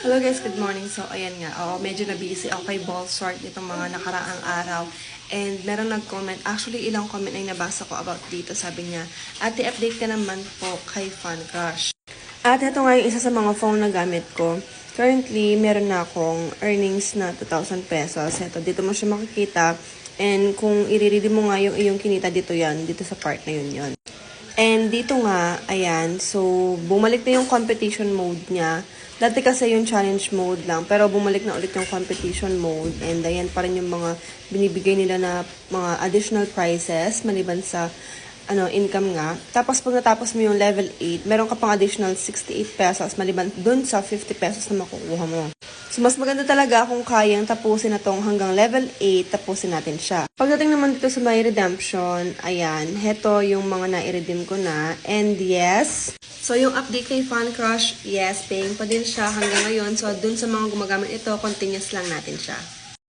Hello guys, good morning. So, ayan nga. Medyo na-busy ako kay Ball Sort nitong mga nakaraang araw. And meron nag-comment. Actually, ilang comment ay nabasa ko about dito. Sabi niya, ate, update ka naman po kay Fun Crush. At ito nga yung isa sa mga phone na gamit ko. Currently, meron na akong earnings na 2,000 pesos. Ito, dito mo siya makikita. And kung i-redeem mo nga yung iyong kinita dito yan, dito sa part na yun. And dito nga, ayan, so bumalik na yung competition mode niya. Dati kasi yung challenge mode lang, pero bumalik na ulit yung competition mode. And ayan pa rin yung mga binibigay nila na mga additional prizes maliban sa income nga. Tapos pag natapos mo yung level 8, meron ka pang additional 68 pesos maliban dun sa 50 pesos na makukuha mo. So mas maganda talaga kung kayang tapusin na tong hanggang level 8, tapusin natin siya. Pagdating naman dito sa my redemption, ayan, heto yung mga na-redeem ko na. And yes, so yung update kay Fun Crush, yes, paying pa din siya hanggang ngayon. So dun sa mga gumagamit ito, continuous lang natin siya.